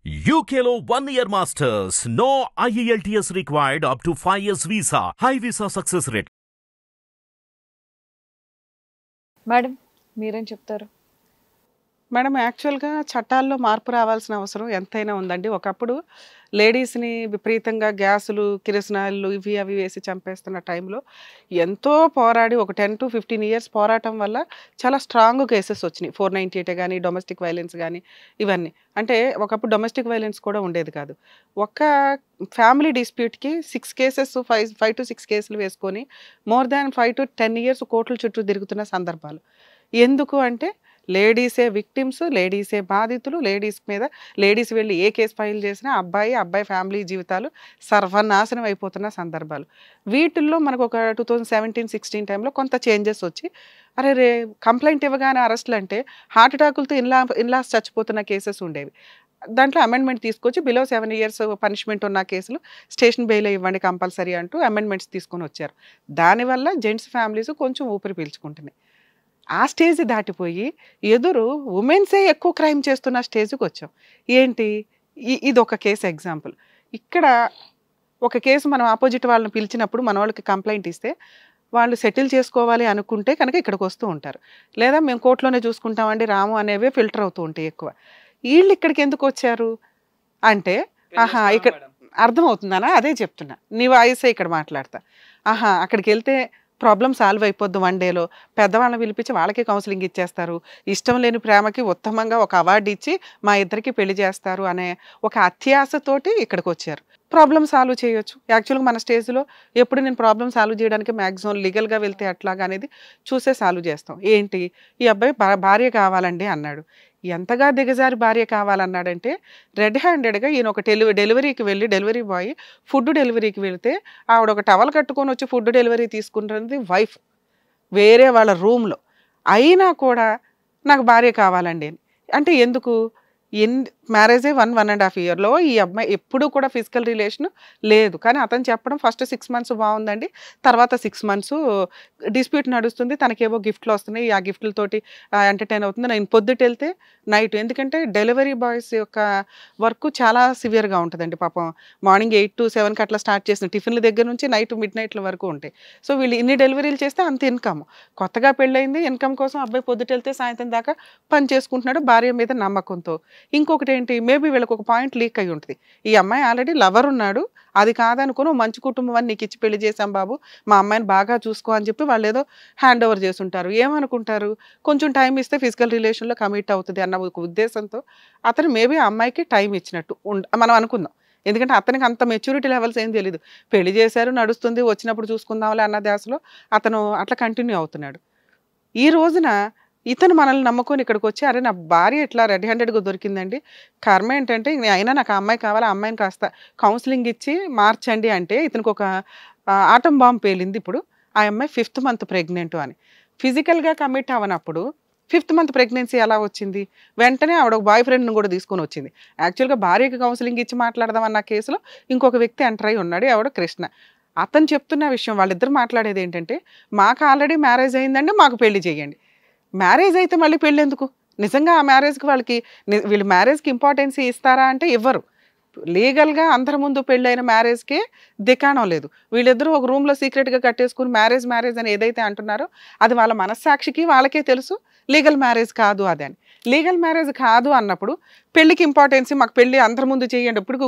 UKLO 1 year masters. No IELTS required up to 5 years visa. High visa success rate. Madam మీరేం చెప్తారు? Madam యాక్చువల్‌గా చట్టాల్లో మార్పు రావాల్సిన అవసరం ఎంతైనా ఉందండి. ఒకప్పుడు లేడీస్‌ని విపరీతంగా గ్యాసులు, కిరసనాయిల్లు ఇవి అవి వేసి చంపేస్తున్న టైంలో ఎంతో పోరాడి ఒక 10-15 ఇయర్స్ పోరాటం వల్ల చాలా స్ట్రాంగ్ కేసెస్ వచ్చినాయి. 498 గాని, డొమెస్టిక్ వైలెన్స్ గాని ఇవన్నీ. అంటే ఒకప్పుడు డొమెస్టిక్ వైలెన్స్ కూడా ఉండేది కాదు. ఒక్క ఫ్యామిలీ డిస్ప్యూట్‌కి 6 కేసెస్ 5-6 కేసులు వేసుకొని మోర్ దాన్ 5-10 ఇయర్స్ కోర్టుల చుట్టూ తిరుగుతున్న సందర్భాలు. ఎందుకు అంటే లేడీసే విక్టిమ్స్, లేడీసే బాధితులు, లేడీస్ వెళ్ళి ఏ కేసు ఫైల్ చేసినా అబ్బాయి ఫ్యామిలీ జీవితాలు సర్వనాశనం అయిపోతున్న సందర్భాలు. వీటిల్లో మనకు ఒక 2017-16 టైంలో కొంత చేంజెస్ వచ్చి అరే కంప్లైంట్ ఇవ్వగానే అరెస్టులు అంటే హార్ట్ అటాకులతో ఇన్లాస్ చచ్చిపోతున్న కేసెస్ ఉండేవి. దాంట్లో అమెండ్మెంట్ తీసుకొచ్చి బిలో 7 ఇయర్స్ పనిష్మెంట్ ఉన్న కేసులు స్టేషన్ బెయిల్ ఇవ్వండి కంపల్సరీ అంటూ అమెండ్మెంట్స్ తీసుకొని వచ్చారు. దానివల్ల జెంట్స్ ఫ్యామిలీస్ కొంచెం ఊపిరి పీల్చుకుంటున్నాయి. ఆ స్టేజ్ దాటిపోయి ఎదురు ఉమెన్సే ఎక్కువ క్రైమ్ చేస్తున్న స్టేజ్కి వచ్చాం. ఏంటి ఇది ఒక కేసు ఎగ్జాంపుల్. ఇక్కడ ఒక కేసు మనం ఆపోజిట్ వాళ్ళని పిలిచినప్పుడు మన వాళ్ళకి కంప్లైంట్ ఇస్తే వాళ్ళు సెటిల్ చేసుకోవాలి అనుకుంటే కనుక ఇక్కడికి వస్తూ ఉంటారు. లేదా మేము కోర్టులోనే చూసుకుంటామండి రాము అనేవే ఫిల్టర్ అవుతూ ఉంటాయి ఎక్కువ. వీళ్ళు ఇక్కడికి ఎందుకు వచ్చారు అంటే ఇక్కడ అర్థమవుతుందనా? అదే చెప్తున్నా, నీ వాయిసే ఇక్కడ మాట్లాడతా. అక్కడికి వెళ్తే ప్రాబ్లం సాల్వ్ అయిపోద్ది 1 డేలో. పెద్దవాళ్ళని పిలిపించి వాళ్ళకి కౌన్సిలింగ్ ఇచ్చేస్తారు. ఇష్టం లేని ప్రేమకి ఉత్తమంగా ఒక అవార్డు ఇచ్చి మా ఇద్దరికి పెళ్లి చేస్తారు అనే ఒక అత్యాశతోటి ఇక్కడికి వచ్చారు. ప్రాబ్లం సాల్వ్ చేయొచ్చు. యాక్చువల్గా మన స్టేజ్లో ఎప్పుడు నేను ప్రాబ్లం సాల్వ్ చేయడానికి మ్యాక్సిమం లీగల్గా వెళ్తే అట్లాగా అనేది చూసే సాల్వ్ చేస్తాం. ఏంటి ఈ అబ్బాయి భార్య కావాలండి అన్నాడు. ఎంతగా దిగజారి భార్య కావాలన్నాడంటే రెడ్ హ్యాండెడ్గా ఈయన ఒక డెలివరీకి వెళ్ళి డెలివరీ బాయ్ ఫుడ్ డెలివరీకి వెళ్తే ఆవిడ ఒక టవల్ కట్టుకొని వచ్చి ఫుడ్ డెలివరీ తీసుకుంటున్నది వైఫ్ వేరే వాళ్ళ రూమ్లో. అయినా కూడా నాకు భార్య కావాలండి అని అంటే ఎందుకు? మ్యారేజే 1.5 ఇయర్లో ఈ అమ్మాయి ఎప్పుడు కూడా ఫిజికల్ రిలేషన్ లేదు. కానీ అతను చెప్పడం ఫస్ట్ 6 మంత్స్ బాగుందండి, తర్వాత 6 మంత్స్ డిస్ప్యూట్ నడుస్తుంది, తనకేవో గిఫ్ట్లు వస్తున్నాయి, ఆ గిఫ్ట్లతోటి ఎంటర్టైన్ అవుతుంది. నేను పొద్దుట వెళ్తే నైట్, ఎందుకంటే డెలివరీ బాయ్స్ యొక్క వర్క్ చాలా సివియర్గా ఉంటుందండి. పాపం మార్నింగ్ 8 to 7కి అట్లా స్టార్ట్ చేసిన టిఫిన్ల దగ్గర నుంచి నైట్ మిడ్నైట్ల వరకు ఉంటాయి. సో వీళ్ళు ఇన్ని డెలివరీలు చేస్తే అంత ఇన్కమ్. కొత్తగా పెళ్ళయింది, ఇన్కమ్ కోసం అబ్బాయి పొద్దుట వెళ్తే సాయంత్రం దాకా పని చేసుకుంటున్నాడు భార్య మీద నమ్మకంతో. ఇంకొకటి ఏంటి, మేబీ వీళ్ళకి ఒక పాయింట్ లీక్ అయి ఉంటుంది. ఈ అమ్మాయి ఆల్రెడీ లవర్ ఉన్నాడు, అది కాదనుకుని మంచి కుటుంబం అని నీకు ఇచ్చి పెళ్లి చేశాం బాబు, మా అమ్మాయిని బాగా చూసుకో అని చెప్పి వాళ్ళు ఏదో హ్యాండ్ ఓవర్ చేసుంటారు. ఏమనుకుంటారు, కొంచెం టైం ఇస్తే ఫిజికల్ రిలేషన్లో కమిట్ అవుతుంది అన్న ఒక ఉద్దేశంతో అతను మేబీ ఆ అమ్మాయికి టైం ఇచ్చినట్టు మనం అనుకుందాం. ఎందుకంటే అతనికి అంత మెచ్యూరిటీ లెవెల్స్ ఏం తెలియదు. పెళ్లి చేశారు, నడుస్తుంది, వచ్చినప్పుడు చూసుకుందాంలే అన్న ధ్యాసలో అతను అట్లా కంటిన్యూ అవుతున్నాడు. ఈ రోజున ఇతను మనల్ని నమ్ముకొని ఇక్కడికి వచ్చి అరే నా భార్య ఇట్లా రెడ్ హ్యాండెడ్గా దొరికిందండి, కర్మ ఏంటంటే అయినా నాకు ఆ అమ్మాయి కావాలి, ఆ అమ్మాయిని కాస్త కౌన్సిలింగ్ ఇచ్చి మార్చండి అంటే ఇతనికి ఒక ఆటం బాంబు పేలింది. ఇప్పుడు ఆ అమ్మాయి 5th మంత్ ప్రెగ్నెంట్ అని. ఫిజికల్గా కమిట్ అవనప్పుడు 5th మంత్ ప్రెగ్నెన్సీ ఎలా వచ్చింది? వెంటనే ఆవిడ ఒక బాయ్ ఫ్రెండ్ని కూడా తీసుకొని వచ్చింది. యాక్చువల్గా భార్యకి కౌన్సిలింగ్ ఇచ్చి మాట్లాడదాం అన్న కేసులో ఇంకొక వ్యక్తి ఎంటర్ అయి ఉన్నాడు, ఆవిడ కృష్ణ. అతను చెప్తున్న విషయం, వాళ్ళిద్దరు మాట్లాడేది ఏంటంటే మాకు ఆల్రెడీ మ్యారేజ్ అయిందండి, మాకు పెళ్లి చేయండి. మ్యారేజ్ అయితే మళ్ళీ పెళ్ళి ఎందుకు? నిజంగా ఆ మ్యారేజ్కి వీళ్ళు మ్యారేజ్కి ఇంపార్టెన్స్ ఇస్తారా అంటే ఇవ్వరు. లీగల్గా అందరి ముందు పెళ్ళైన మ్యారేజ్కే దికాణం లేదు. వీళ్ళిద్దరూ ఒక రూమ్లో సీక్రెట్గా కట్టేసుకుని మ్యారేజ్ అని ఏదైతే అంటున్నారో అది వాళ్ళ మనస్సాక్షికి వాళ్ళకే తెలుసు లీగల్ మ్యారేజ్ కాదు అది అని. లీగల్ మ్యారేజ్ కాదు అన్నప్పుడు పెళ్ళికి ఇంపార్టెన్స్, మాకు పెళ్ళి అందరి ముందు చేయండి. ఇప్పుడు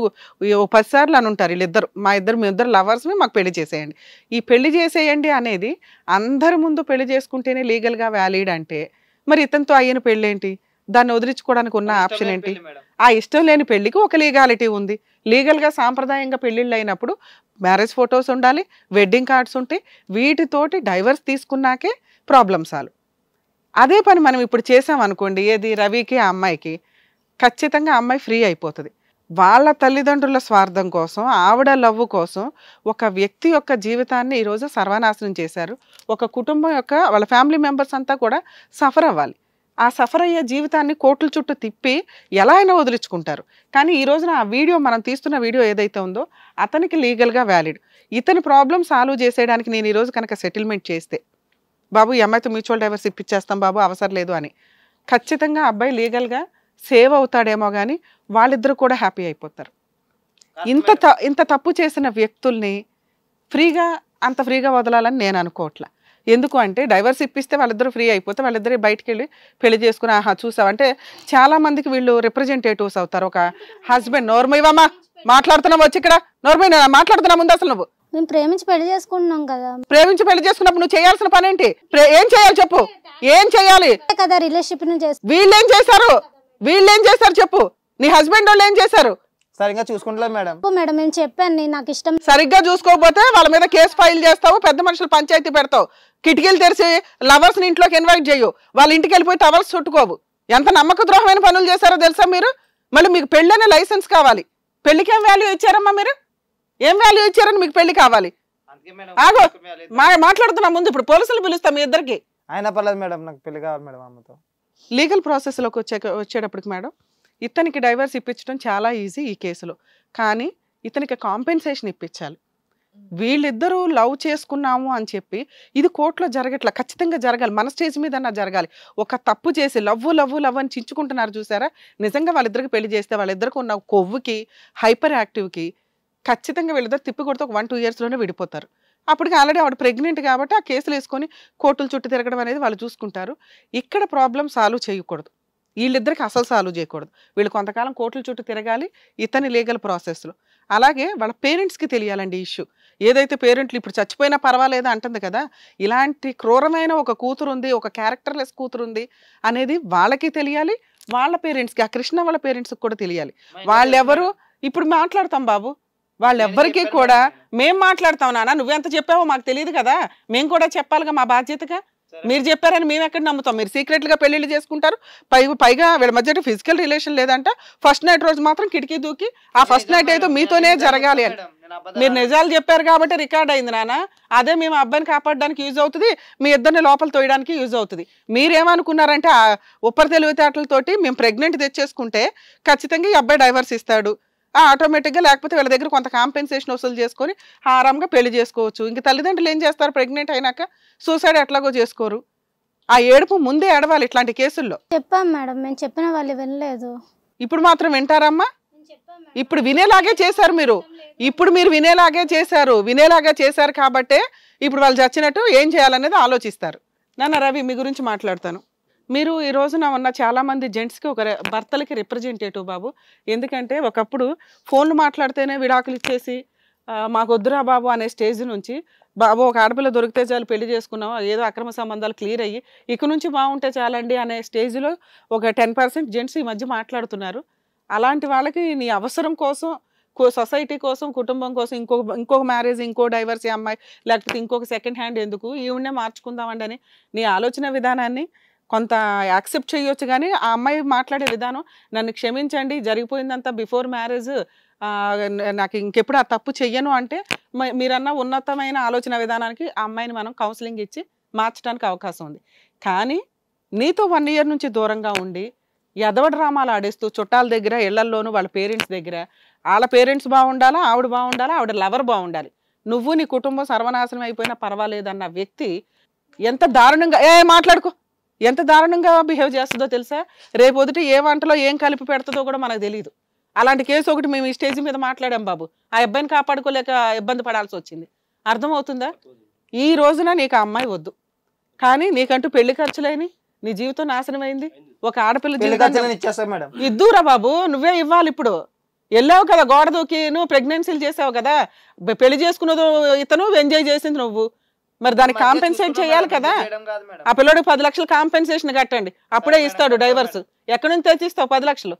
10 సార్లు అని ఉంటారు వీళ్ళిద్దరు, మీ ఇద్దరు లవర్స్ని మాకు పెళ్లి చేసేయండి. ఈ పెళ్లి చేసేయండి అనేది అందరి ముందు పెళ్లి చేసుకుంటేనే లీగల్గా వ్యాలిడ్ అంటే మరి ఇతనితో అయిన పెళ్ళేంటి? దాన్ని వదిలించుకోవడానికి ఉన్న ఆప్షన్ ఏంటి? ఆ ఇష్టం లేని పెళ్లికి ఒక లీగాలిటీ ఉంది. లీగల్గా సాంప్రదాయంగా పెళ్ళిళ్ళు అయినప్పుడు మ్యారేజ్ ఫొటోస్ ఉండాలి, వెడ్డింగ్ కార్డ్స్ ఉంటాయి, వీటితోటి డైవర్స్ తీసుకున్నాకే ప్రాబ్లమ్ సాల్వ్. అదే పని మనం ఇప్పుడు చేసాం అనుకోండి, ఏది రవికి ఆ అమ్మాయికి, ఖచ్చితంగా అమ్మాయి ఫ్రీ అయిపోతుంది. వాళ్ళ తల్లిదండ్రుల స్వార్థం కోసం, ఆవిడ లవ్ కోసం ఒక వ్యక్తి యొక్క జీవితాన్ని ఈరోజు సర్వనాశనం చేశారు. ఒక కుటుంబం యొక్క వాళ్ళ ఫ్యామిలీ మెంబర్స్ అంతా కూడా సఫర్ అవ్వాలి. ఆ సఫర్ అయ్యే జీవితాన్ని కోర్టుల చుట్టూ తిప్పి ఎలా అయినా వదిలించుకుంటారు. కానీ ఈ రోజున ఆ వీడియో, మనం తీస్తున్న వీడియో ఏదైతే ఉందో అతనికి లీగల్గా వ్యాలిడ్. ఇతని ప్రాబ్లం సాల్వ్ చేసేయడానికి నేను ఈరోజు కనుక సెటిల్మెంట్ చేస్తే, బాబు ఈ అమ్మాయితో మ్యూచువల్ డైవర్స్ ఇప్పించేస్తాం బాబు అవసరం లేదు అని, ఖచ్చితంగా అబ్బాయి లీగల్గా సేవ్ అవుతాడేమో కానీ వాళ్ళిద్దరు కూడా హ్యాపీ అయిపోతారు. ఇంత తప్పు చేసిన వ్యక్తుల్ని అంత ఫ్రీగా వదలాలని నేను అనుకోవట్లా. ఎందుకు అంటే డైవర్స్ ఇప్పిస్తే వాళ్ళిద్దరూ ఫ్రీ అయిపోతే వాళ్ళిద్దరే బయటికి వెళ్ళి పెళ్లి చేసుకుని చూసావు అంటే చాలా మందికి వీళ్ళు రిప్రజెంటేటివ్స్ అవుతారు. ఒక హస్బెండ్ నోర్మైవమ్మా మాట్లాడుతున్నావు వచ్చి ఇక్కడ నోర్మై మాట్లాడుతున్నా ముందు అసలు నువ్వు మేము ప్రేమించి పెళ్లి చేసుకుంటున్నాం కదా. ప్రేమించి పెళ్లి చేసుకున్నప్పుడు నువ్వు చేయాల్సిన పని ఏంటి? ఏం చేయాలి చెప్పు, ఏం చేయాలి కదా రిలేషన్షిప్ వీళ్ళేం చేశారు చెప్పు. నీ హస్బెండ్ వాళ్ళు ఏం చేశారు? సరిగ్గా చూసుకుంటలేదు మేడం. మేడం నేను చెప్పాను నాకు ఇష్టం. సరిగ్గా చూసుకోకపోతే వాళ్ళ మీద కేసు ఫైల్ చేస్తావు, పెద్ద మనుషులు పంచాయతీ పెడతావు, కిటికీలు తెరిచి లవర్స్ ని ఇంట్లోకి ఇన్వైట్ చేయు, వాళ్ళ ఇంటికి వెళ్ళిపోయి టవల్స్ చుట్టుకోవు. ఎంత నమ్మక ద్రోహమైన పనులు చేశారో తెలుసా మీరు? మళ్ళీ మీకు పెళ్ళనే లైసెన్స్ కావాలి. పెళ్లికి ఏం వాల్యూ ఇచ్చారమ్మా మీరు? ఏం వాల్యూ ఇచ్చారని మీకు పెళ్లి కావాలి? ఆగో మాట్లాడుతున్నా ముందు ఇప్పుడు పోలీసులు పిలుస్తాం మీ ఇద్దరికి. అయినా పర్లేదు మేడం నాకు పెళ్లి కావాలి మేడం అమ్మతో. లీగల్ ప్రాసెస్లోకి వచ్చేటప్పటికి మేడం ఇతనికి డైవర్స్ ఇప్పించడం చాలా ఈజీ ఈ కేసులో. కానీ ఇతనికి కాంపెన్సేషన్ ఇప్పించాలి. వీళ్ళిద్దరూ లవ్ చేసుకున్నాము అని చెప్పి ఇది కోర్టులో జరగట్లా, ఖచ్చితంగా జరగాలి, మన స్టేజ్ మీద జరగాలి. ఒక తప్పు చేసి లవ్ అని చించుకుంటున్నారు చూసారా, నిజంగా వాళ్ళిద్దరికి పెళ్లి చేస్తే వాళ్ళిద్దరికి ఉన్న కొవ్వుకి హైపర్ యాక్టివ్కి ఖచ్చితంగా వీళ్ళిద్దరు తిప్పి కొడితే ఒక 1-2 ఇయర్స్లోనే విడిపోతారు. అప్పటికి ఆల్రెడీ ఆవిడ ప్రెగ్నెంట్ కాబట్టి ఆ కేసులు వేసుకొని కోర్టుల చుట్టూ తిరగడం అనేది వాళ్ళు చూసుకుంటారు. ఇక్కడ ప్రాబ్లం సాల్వ్ చేయకూడదు, వీళ్ళిద్దరికి అసలు సాల్వ్ చేయకూడదు. వీళ్ళు కొంతకాలం కోర్టుల చుట్టూ తిరగాలి ఇతని లీగల్ ప్రాసెస్లో. అలాగే వాళ్ళ పేరెంట్స్కి తెలియాలండి ఇష్యూ. ఏదైతే పేరెంట్లు ఇప్పుడు చచ్చిపోయినా పర్వాలేదు అంటుంది కదా, ఇలాంటి క్రూరమైన ఒక కూతురు ఉంది, ఒక క్యారెక్టర్లెస్ కూతురు ఉంది అనేది వాళ్ళకి తెలియాలి, వాళ్ళ పేరెంట్స్కి, ఆ కృష్ణ వాళ్ళ పేరెంట్స్కి కూడా తెలియాలి. వాళ్ళెవరు ఇప్పుడు మాట్లాడతాం బాబు, వాళ్ళెవ్వరికీ కూడా మేం మాట్లాడతాం నాన్న, నువ్వెంత చెప్పావో మాకు తెలియదు కదా, మేము కూడా చెప్పాలిగా మా బాధ్యతగా. మీరు చెప్పారని మేము ఎక్కడ నమ్ముతాం? మీరు సీక్రెట్గా పెళ్లిళ్ళు చేసుకుంటారు, పైగా వీళ్ళ మధ్య ఫిజికల్ రిలేషన్ లేదంట. ఫస్ట్ నైట్ రోజు మాత్రం కిటికీ దూకి ఆ ఫస్ట్ నైట్ అయితే మీతోనే జరగాలి అని మీరు నిజాలు చెప్పారు కాబట్టి రికార్డ్ అయింది నాన్న. అదే మేము అబ్బాయిని కాపాడడానికి యూజ్ అవుతుంది, మీ ఇద్దరిని లోపల తోయడానికి యూజ్ అవుతుంది. మీరేమనుకున్నారంటే ఆ ఉప్పర్ తెలివితేటలతోటి మేము ప్రెగ్నెంట్ తెచ్చేసుకుంటే ఖచ్చితంగా ఈ అబ్బాయి డైవర్స్ ఇస్తాడు ఆటోమేటిక్గా, లేకపోతే వీళ్ళ దగ్గర కొంత కాంపెన్సేషన్ వసూలు చేసుకొని ఆరాంగా పెళ్లి చేసుకోవచ్చు. ఇంక తల్లిదండ్రులు ఏం చేస్తారు? ప్రెగ్నెంట్ అయినాక సూసైడ్ ఎట్లాగో చేసుకోరు. ఆ ఏడుపు ముందే ఏడవాలి ఇట్లాంటి కేసుల్లో. చెప్పాం మేడం, మేము చెప్పిన వాళ్ళు వినలేదు. ఇప్పుడు మాత్రం వింటారమ్మా? ఇప్పుడు వినేలాగే చేశారు మీరు, వినేలాగే చేశారు కాబట్టే ఇప్పుడు వాళ్ళు చచ్చినట్టు ఏం చేయాలనేది ఆలోచిస్తారు. నాన్న రవి మీ గురించి మాట్లాడతాను. మీరు ఈ రోజున ఉన్న చాలామంది జెంట్స్కి ఒక భర్తలకి రిప్రజెంటేటివ్ బాబు. ఎందుకంటే ఒకప్పుడు ఫోన్లు మాట్లాడితేనే విడాకులు ఇచ్చేసి మాకు వద్దురా బాబు అనే స్టేజ్ నుంచి బాబు ఒక ఆడపిల్ల దొరికితే చాలు పెళ్లి చేసుకున్నాం, ఏదో అక్రమ సంబంధాలు క్లియర్ అయ్యి ఇక నుంచి బాగుంటే చాలండి అనే స్టేజ్లో ఒక 10% జెంట్స్ ఈ మధ్య మాట్లాడుతున్నారు. అలాంటి వాళ్ళకి నీ అవసరం కోసం, సొసైటీ కోసం, కుటుంబం కోసం ఇంకొక మ్యారేజ్, ఇంకో డైవర్స్ అమ్మాయి, లేకపోతే ఇంకొక సెకండ్ హ్యాండ్ ఎందుకు, ఈవిడనే మార్చుకుందామండి అని నీ ఆలోచన విధానాన్ని కొంత యాక్సెప్ట్ చేయొచ్చు. కానీ ఆ అమ్మాయి మాట్లాడే విధానం, నన్ను క్షమించండి జరిగిపోయిందంతా బిఫోర్ మ్యారేజ్, నాకు ఇంకెప్పుడు ఆ తప్పు చెయ్యను అంటే మీరన్న ఉన్నతమైన ఆలోచన విధానానికి ఆ అమ్మాయిని మనం కౌన్సిలింగ్ ఇచ్చి మార్చడానికి అవకాశం ఉంది. కానీ నీతో 1 year నుంచి దూరంగా ఉండి ఎదవ డ్రామాలు ఆడేస్తూ చుట్టాల దగ్గర, ఇళ్లల్లోనూ వాళ్ళ పేరెంట్స్ దగ్గర, వాళ్ళ పేరెంట్స్ బాగుండాలా, ఆవిడ బాగుండాలా, ఆవిడ లవర్ బాగుండాలి, నువ్వు నీ కుటుంబం సర్వనాశనం అయిపోయినా పర్వాలేదన్న వ్యక్తి ఎంత దారుణంగా ఎంత దారుణంగా బిహేవ్ చేస్తుందో తెలుసా? రేపు పొద్దుట ఏ వంటలో ఏం కలిపి పెడుతుందో కూడా మనకు తెలియదు. అలాంటి కేసు ఒకటి మేము ఈ స్టేజ్ మీద మాట్లాడాం బాబు. ఆ అబ్బాయిని కాపాడుకోలేక ఇబ్బంది పడాల్సి వచ్చింది. అర్థమవుతుందా? ఈ రోజున నీకు ఆ అమ్మాయి వద్దు, కానీ నీకంటూ పెళ్లి ఖర్చులేని నీ జీవితం నాశనం అయింది. ఒక ఆడపిల్ల జీవితం ఇద్దురా బాబు, నువ్వే ఇవ్వాలి. ఇప్పుడు వెళ్ళావు కదా గోడ దూకి, నువ్వు ప్రెగ్నెన్సీలు చేసావు కదా, పెళ్లి చేసుకున్నదో ఇతను, ఎంజాయ్ చేసింది నువ్వు, మరి దానికి కాంపెన్సేట్ చేయాలి కదా. ఆ పిల్లడికి 10 లక్షలు కాంపెన్సేషన్ కట్టండి, అప్పుడే ఇస్తాడు డైవర్స్. ఎక్కడి నుంచి తెచ్చిస్తావు 10 లక్షలు?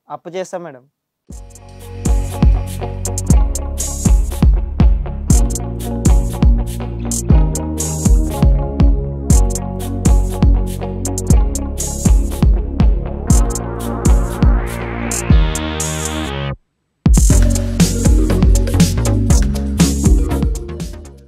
అప్పు చేస్తా మేడం.